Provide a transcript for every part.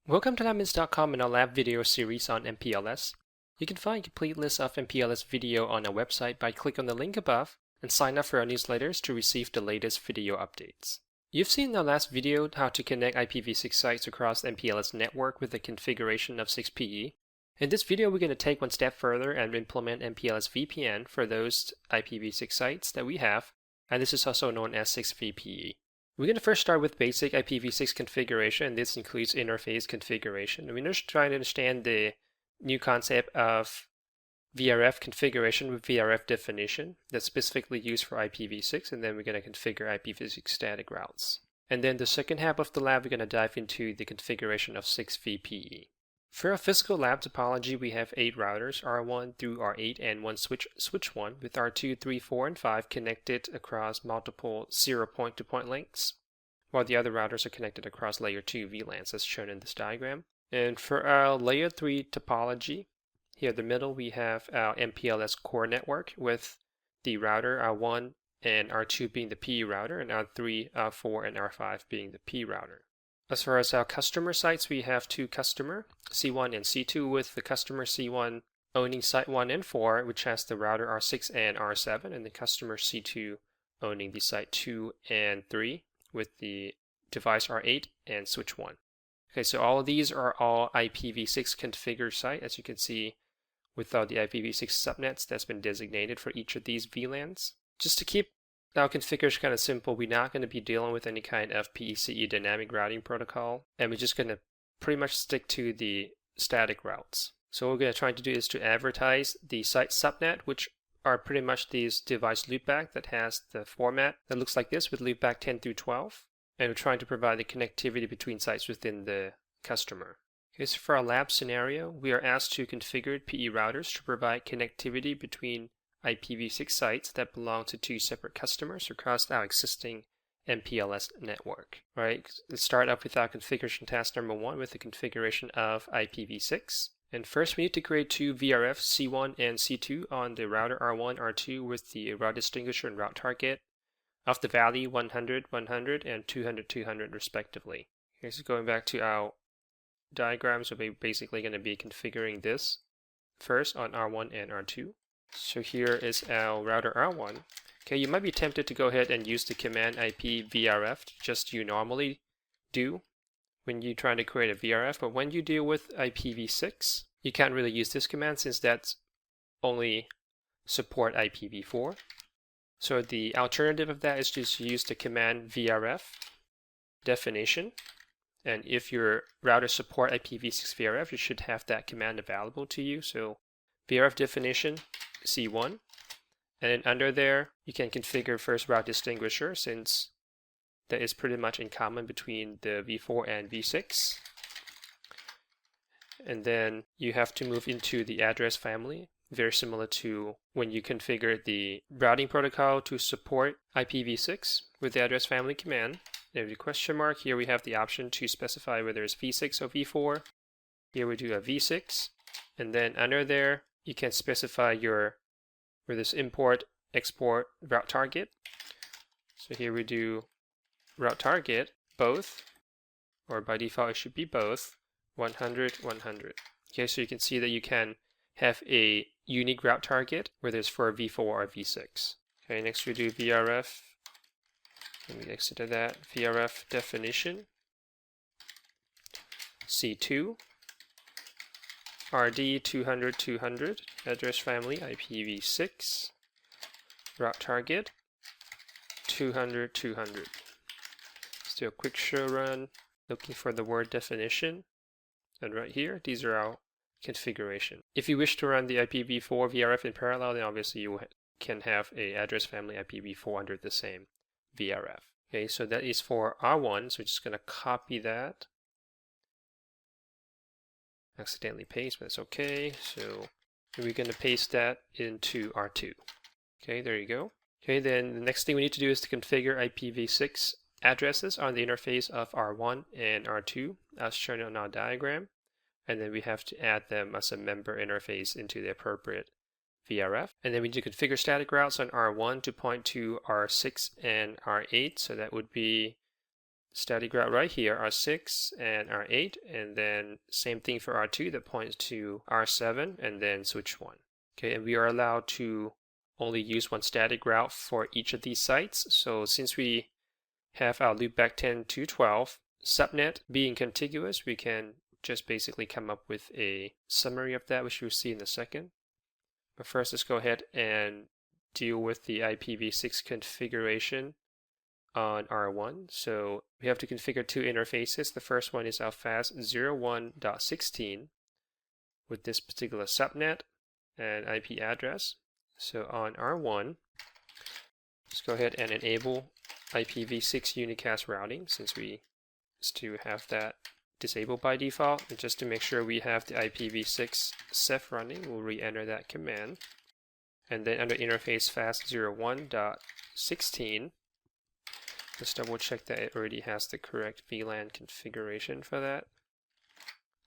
Welcome to LabMinutes.com and our lab video series on MPLS. You can find a complete list of MPLS video on our website by clicking on the link above and sign up for our newsletters to receive the latest video updates. You've seen in our last video how to connect IPv6 sites across the MPLS network with the configuration of 6PE. In this video, we're going to take one step further and implement MPLS VPN for those IPv6 sites that we have, and this is also known as 6VPE. We're going to first start with basic IPv6 configuration. This includes interface configuration. We're just trying to understand the new concept of VRF configuration with VRF definition that's specifically used for IPv6, and then we're going to configure IPv6 static routes. And then the second half of the lab, we're going to dive into the configuration of 6VPE. For our physical lab topology, we have 8 routers, R1 through R8, and one switch 1, with R2, 3, 4, and 5 connected across multiple 0 point-to-point links, while the other routers are connected across layer 2 VLANs as shown in this diagram. And for our layer 3 topology, here in the middle we have our MPLS core network with the router R1 and R2 being the PE router, and R3, R4, and R5 being the P router. As far as our customer sites, we have 2 customer, C1 and C2, with the customer C1 owning site 1 and 4, which has the router R6 and R7, and the customer C2 owning the site 2 and 3, with the device R8 and switch 1. Okay, so all of these are all IPv6 configured site, as you can see, without the IPv6 subnets that's been designated for each of these VLANs. Just to keep our configuration kind of simple, we're not going to be dealing with any kind of PECE dynamic routing protocol, and we're just going to pretty much stick to the static routes. So what we're going to try to do is to advertise the site subnet, which are pretty much these device loopback that has the format that looks like this with loopback 10 through 12, and we're trying to provide the connectivity between sites within the customer. Okay, so for our lab scenario, we are asked to configure PE routers to provide connectivity between IPv6 sites that belong to 2 separate customers across our existing MPLS network. Right? Let's start up with our configuration task number 1 with the configuration of IPv6. And first we need to create 2 VRF C1 and C2 on the router R1, R2 with the route distinguisher and route target of the value 100, 100, and 200, 200 respectively. Okay, so going back to our diagrams, we're basically going to be configuring this first on R1 and R2. So here is our router R1. Okay, you might be tempted to go ahead and use the command IP VRF just you normally do when you're trying to create a VRF, but when you deal with IPv6, you can't really use this command since that's only support IPv4. So the alternative of that is just use the command VRF definition, and if your router support IPv6 VRF, you should have that command available to you. So VRF definition C1, and then under there you can configure first route distinguisher, since that is pretty much in common between the V4 and V6. And then you have to move into the address family, very similar to when you configure the routing protocol to support IPv6 with the address family command. There's a question mark. Here we have the option to specify whether it's V6 or V4. Here we do a V6, and then under there you can specify where this import export route target. So here we do route target both, or by default it should be both, 100, 100. Okay, so you can see that you can have a unique route target, whether it's for V4 or V6. Okay, next we do VRF. Let me exit to that. VRF definition C2 RD 200, 200 address family IPv6 route target 200, 200. Let's do a quick show run looking for the word definition, and right here these are our configuration. If you wish to run the IPv4 VRF in parallel, then obviously you can have a address family IPv4 under the same VRF. Okay, so that is for R1, so we're just going to copy that. Accidentally paste, but it's okay. So we're going to paste that into R2. Okay, there you go. Okay, then the next thing we need to do is to configure IPv6 addresses on the interface of R1 and R2 as shown on our diagram, and then we have to add them as a member interface into the appropriate VRF. And then we need to configure static routes on R1 to point to R6 and R8, so that would be static route right here, R6 and R8, and then same thing for R2 that points to R7, and then switch 1. Okay, and we are allowed to only use one static route for each of these sites. So since we have our loopback 10 to 12 subnet being contiguous, we can just basically come up with a summary of that, which you'll see in a second. But first, let's go ahead and deal with the IPv6 configuration on R1. So we have to configure two interfaces. The first one is our fast01.16 with this particular subnet and IP address. So on R1, let's go ahead and enable IPv6 unicast routing, since we still have that disabled by default. And just to make sure we have the IPv6 ceph running, we'll re-enter that command. And then under interface fast01.16, let's double check that it already has the correct VLAN configuration for that.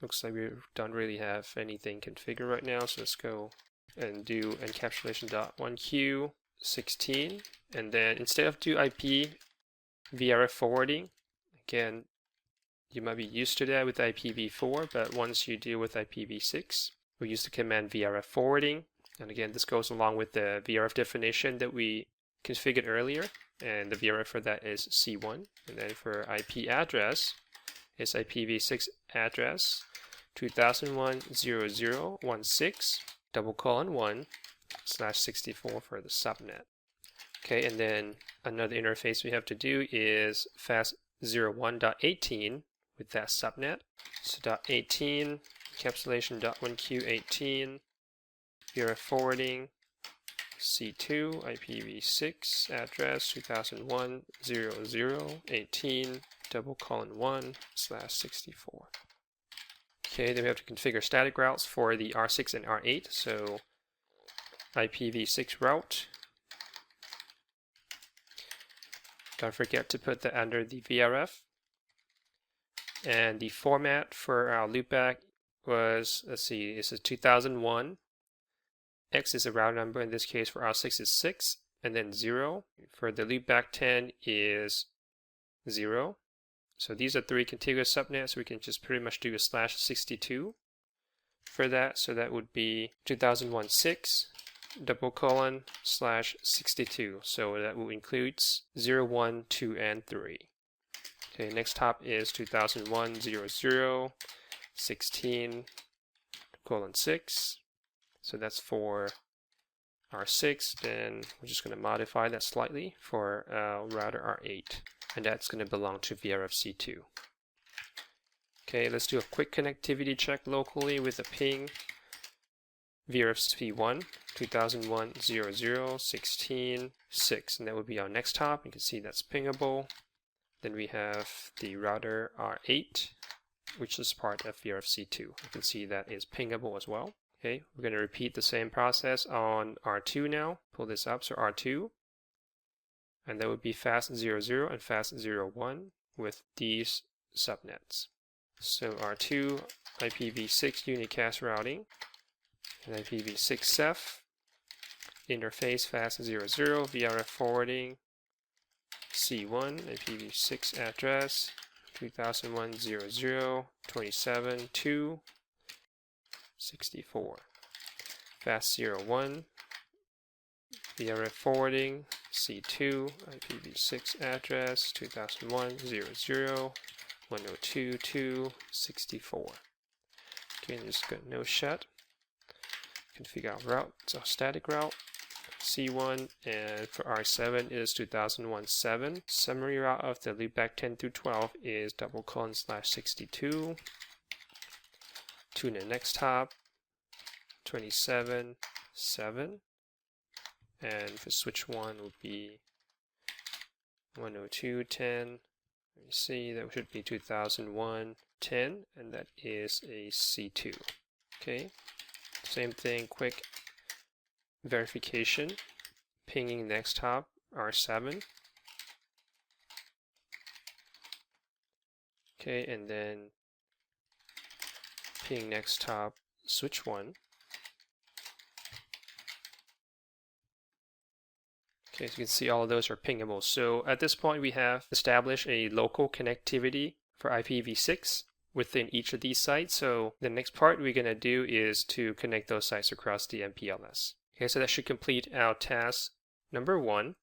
Looks like we don't really have anything configured right now, so let's go and do encapsulation.1q16, and then instead of do IP VRF forwarding, again, you might be used to that with IPv4, but once you deal with IPv6, we use the command VRF forwarding. And again, this goes along with the VRF definition that we configured earlier, and the VRF for that is C1. And then for IP address, it's IPv6 address 20100016:1/64 for the subnet. Okay, and then another interface we have to do is fast01.18 with that subnet. So .18 encapsulation.1q18 VRF forwarding C2 IPv6 address 20100018:1/64. Okay, then we have to configure static routes for the R6 and R8. So IPv6 route. Don't forget to put that under the VRF. And the format for our loopback was, let's see, it's a 2001. X is a route number. In this case for R6 is 6, and then 0. For the loopback 10 is 0. So these are three contiguous subnets. We can just pretty much do a /62 for that. So that would be 2016:/62. So that will include 0, 1, 2, and 3. Okay, next hop is 2010/16:6. So that's for R6. Then we're just going to modify that slightly for router R8. And that's going to belong to VRFC2. Okay, let's do a quick connectivity check locally with a ping VRFC1 2010/0016:6, and that would be our next hop. You can see that's pingable. Then we have the router R8, which is part of VRFC2. You can see that is pingable as well. Okay, we're going to repeat the same process on R2 now. Pull this up, so R2. And that would be fast00 and fast01 with these subnets. So R2, IPv6 unicast routing, and IPv6 ceph, interface fast00, VRF forwarding, C1, IPv6 address, 2010/27:2/64. Fast01, VRF forwarding, C2, IPv6 address, 2010/102.2/64. Okay, and just got no shut. Configure our route, it's our static route. C1, and for R7 is 2001/7. Summary route of the loopback 10 through 12 is /62. To the next hop, 27/7. And for switch 1 would be 102.10. Let me see, that should be 2001/10, and that is a C2. Okay, same thing, quick verification. Pinging next hop, R7. Okay, and then ping next hop, switch 1. Okay, as you can see, all of those are pingable. So at this point, we have established a local connectivity for IPv6 within each of these sites. So the next part we're going to do is to connect those sites across the MPLS. Okay, so that should complete our task number 1.